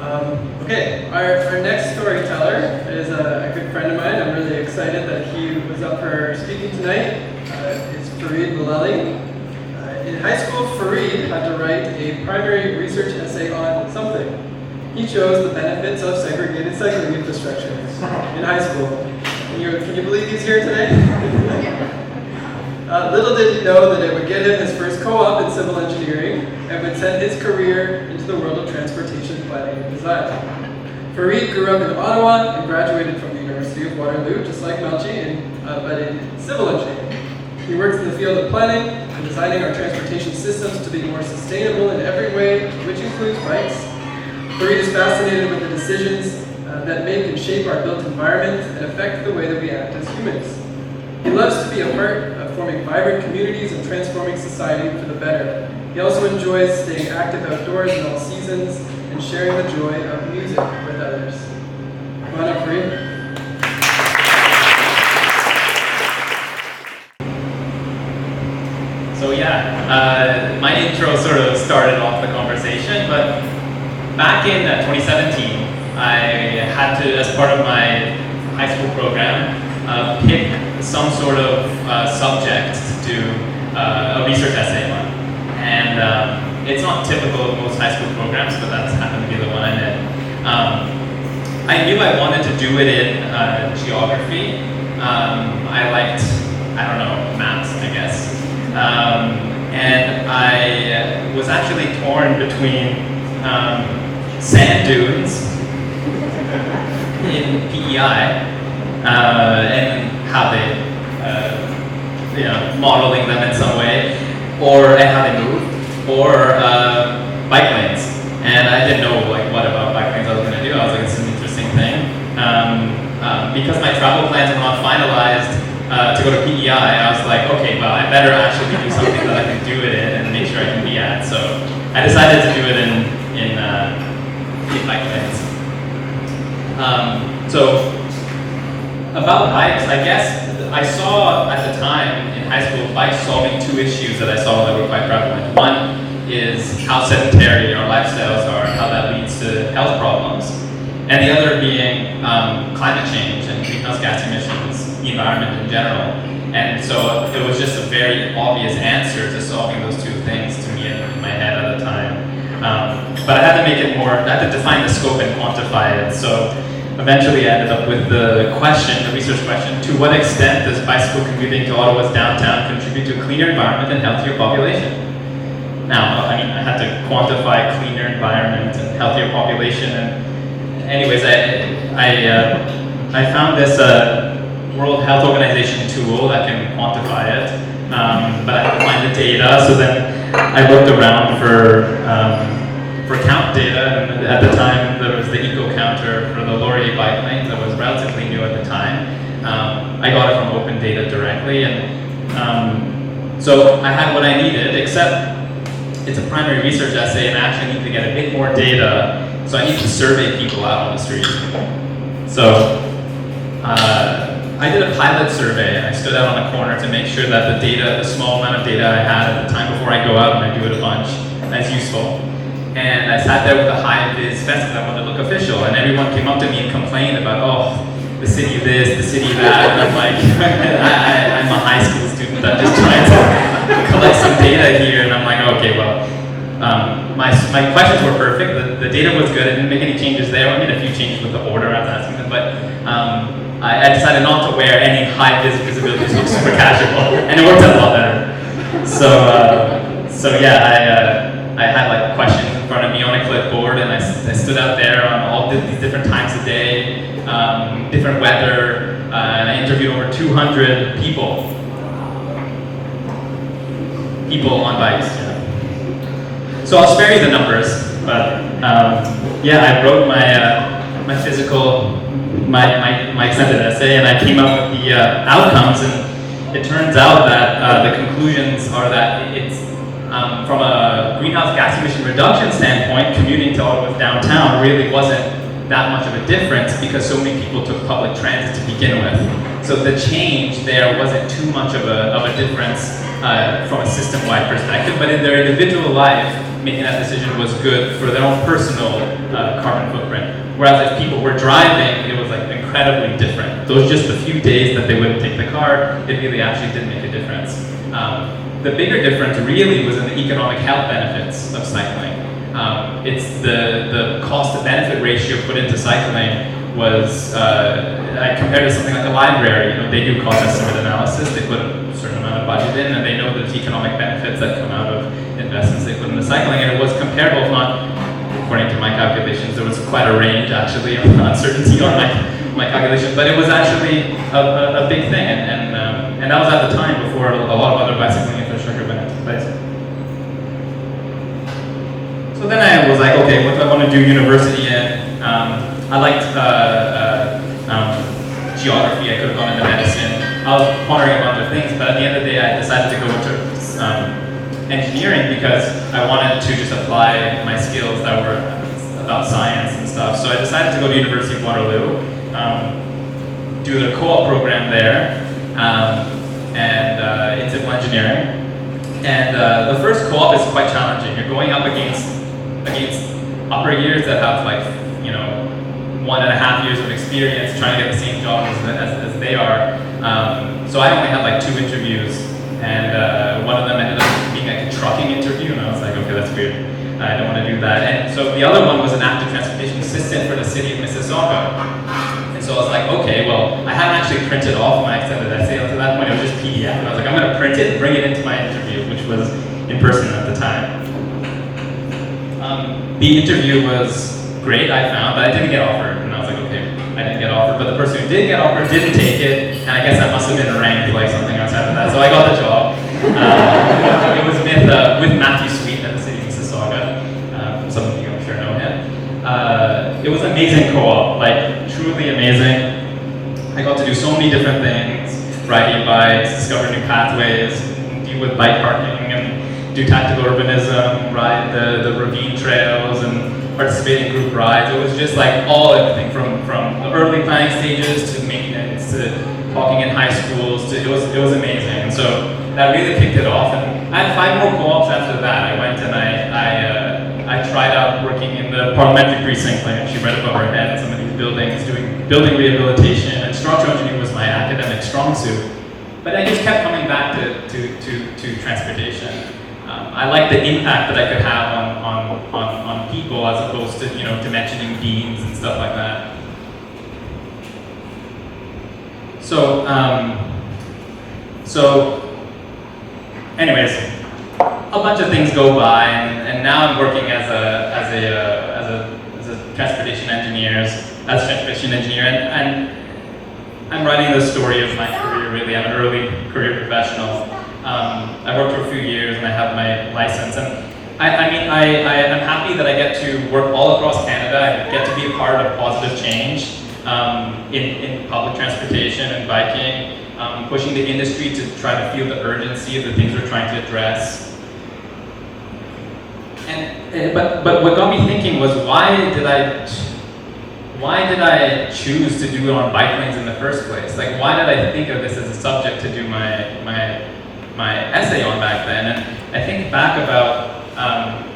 Okay, our next storyteller is a good friend of mine. I'm really excited that he was up for speaking tonight. It's Farid Mullally. In high school, Farid had to write a primary research essay on something. He chose the benefits of segregated cycling infrastructure in high school. Can you believe he's here today? Little did he know that it would get him his first co-op in civil engineering and would send his career into the world of transportation planning and design. Farid grew up in Ottawa and graduated from the University of Waterloo, just like Melchi, but in civil engineering. He works in the field of planning and designing our transportation systems to be more sustainable in every way, which includes bikes. Farid is fascinated with the decisions that make and shape our built environment and affect the way that we act as humans. He loves to be a part of forming vibrant communities and transforming society for the better. He also enjoys staying active outdoors in all seasons and sharing the joy of music with others. Come on up, Farid. So my intro sort of started off the conversation, but back in 2017, I had to, as part of my high school program, pick some sort of subject to do a research essay on. And it's not typical of most high school programs, but that's happened to be the one I did. I knew I wanted to do it in geography. I liked, maths, I guess. And I was actually torn between sand dunes in PEI and how they, modeling them in some way, and how they move, or bike lanes. And I didn't know what about bike lanes I was going to do. I was like, it's an interesting thing. Because my travel plans were not finalized to go to PEI, I was like, okay, well, I better actually do something that I can do it in and make sure I can be at. So I decided to do it in bike lanes. So about bikes, I guess I saw at the time in high school bikes solving two issues that I saw that were quite prevalent. One is how sedentary our lifestyles are and how that leads to health problems. And the other being climate change and greenhouse gas emissions, the environment in general. And so it was just a very obvious answer to solving those two things to me in my head at the time. But I had to make it more, I had to define the scope and quantify it. So eventually I ended up with the research question, to what extent does bicycle commuting to Ottawa's downtown contribute to a cleaner environment and healthier population? Now, I had to quantify cleaner environment and healthier population. And anyways, I found this World Health Organization tool that can quantify it, but I had to find the data. So then I looked around for count data, and at the time there was the eco counter for the Laurier bike lanes that was relatively new at the time. I got it from Open Data directly, and so I had what I needed, except it's a primary research essay and I actually need to get a bit more data, so I need to survey people out on the street. So I did a pilot survey, and I stood out on a corner to make sure that the data, the small amount of data I had at the time before I go out and I do it a bunch, that's useful. And I sat there with a high-vis vest because I wanted to look official, and everyone came up to me and complained about, the city this, the city that, and I'm like, I'm a high school student, I'm just trying to collect some data here, and I'm like, okay, well, my questions were perfect, the data was good, I didn't make any changes there, I made a few changes with the order I was asking them, but I decided not to wear any high-vis visibility, so super casual, and it worked out a lot better. I had questions in front of me on a clipboard, and I stood out there on all these different times of day, different weather, and I interviewed over 200 people on bikes. Yeah. So I'll spare you the numbers, but I wrote my extended essay, and I came up with the outcomes, and it turns out that the conclusions are that it's from a greenhouse gas emission reduction standpoint, commuting to Ottawa's downtown really wasn't that much of a difference because so many people took public transit to begin with. So the change there wasn't too much of a difference from a system-wide perspective, but in their individual life, making that decision was good for their own personal carbon footprint. Whereas if people were driving, it was like incredibly different. Those just the few days that they wouldn't take the car, it really actually did make a difference. The bigger difference really was in the economic health benefits of cycling. It's the cost to benefit ratio put into cycling was, I compared to something like a library. They do cost estimate analysis, they put a certain amount of budget in, and they know the economic benefits that come out of investments they put into cycling, and it was comparable, if not, according to my calculations, there was quite a range actually of uncertainty on my calculations, but it was actually a big thing, and that was at the time before a lot of other bicycling infrastructure went into place. So then I was like, okay, what do I want to do university in? I liked geography, I could have gone into medicine. I was pondering a bunch of things, but at the end of the day, I decided to go into engineering because I wanted to just apply my skills that were about science and stuff. So I decided to go to University of Waterloo, do the co-op program there, and in civil engineering. And the first co-op is quite challenging. You're going up against upper years that have 1.5 years of experience trying to get the same job as they are. So I only had 2 interviews, and one of them ended up being a trucking interview, and I was like, okay, that's weird. I don't want to do that. And so the other one was an active transportation assistant for the city of Mississauga. And so I was like, okay, well, I hadn't actually printed off my extended essay up to that point. It was just PDF. And I was like, I'm going to print it and bring it into my interview, which was in person at the time. The interview was great, I found, but I didn't get offered. And I was like, okay, I didn't get offered. But the person who did get offered didn't take it. And I guess I must have been ranked something outside of that. So I got the job. It was with Matthew Sweet at the city of Mississauga. Some of you I'm sure know him. It was an amazing co-op, truly amazing. I got to do so many different things, ride e-bikes, discover new pathways, deal with bike parking, and do tactical urbanism, ride the ravine trails, and participate in group rides. It was just everything from the early planning stages to maintenance to talking in high schools. It was amazing, and so that really kicked it off. And I had 5 more co-ops after that. I went and I tried out working in the parliamentary precinct, actually right above our head in some of these buildings, doing building rehabilitation, and structural engineering was my academic strong suit. But I just kept coming back to transportation. I like the impact that I could have on people as opposed to dimensioning beams and stuff like that. So anyways, a bunch of things go by, and now I'm working as a transportation engineer, and I'm writing the story of my career. Really, I'm an early career professional. I worked for a few years, and I have my license, and I'm happy that I get to work all across Canada. I get to be a part of positive change in public transportation and biking, pushing the industry to try to feel the urgency of the things we're trying to address. But what got me thinking was why did I choose to do it on bike lanes in the first place? Why did I think of this as a subject to do my essay on back then? And I think back about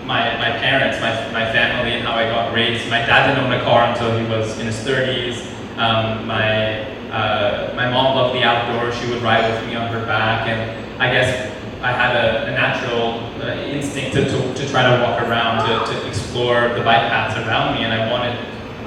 my parents, my family, and how I got raised. My dad didn't own a car until he was in his 30s. My mom loved the outdoors. She would ride with me on her back, and I guess I had a natural instinct to try to walk around, to explore the bike paths around me, and I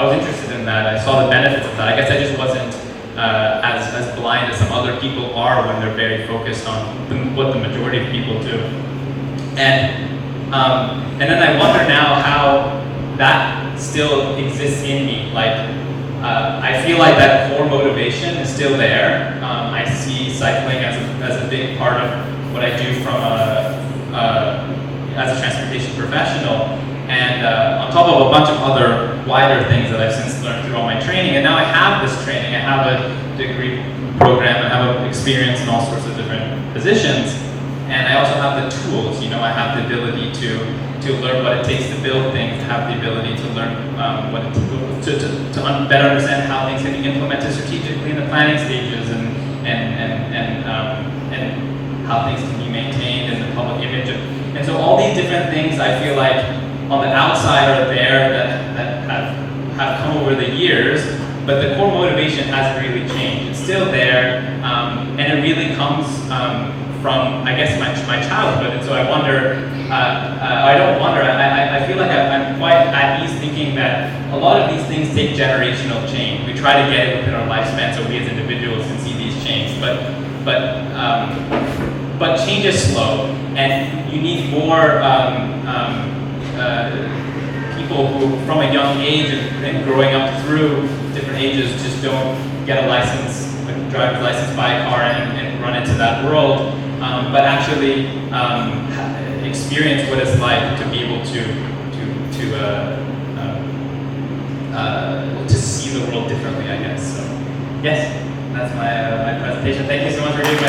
was interested in that. I saw the benefits of that. I guess I just wasn't as blind as some other people are when they're very focused on what the majority of people do. And then I wonder now how that still exists in me. I feel like that core motivation is still there. I see cycling as a big part of what I do from as a transportation professional, and on top of a bunch of other wider things that I've since learned through all my training. And now I have this training. I have a degree program. I have experience in all sorts of different positions. And I also have the tools, I have the ability to learn what it takes to build things, to have the ability to learn to better understand how things can be implemented strategically in the planning stages, and how things can be maintained and the public image. And so all these different things I feel like on the outside are there that have come over the years, but the core motivation hasn't really changed. It's still there, and it really comes from, I guess, my childhood. And so I wonder, I don't wonder, I feel like I'm quite at ease thinking that a lot of these things take generational change. We try to get it within our lifespan so we as individuals can see these change, but change is slow, and you need more people who, from a young age and growing up through different ages, just don't get a license, a driver's license, buy a car, and run into that world, but actually experience what it's like to be able to see the world differently, I guess. So, yes, that's my presentation. Thank you so much for giving my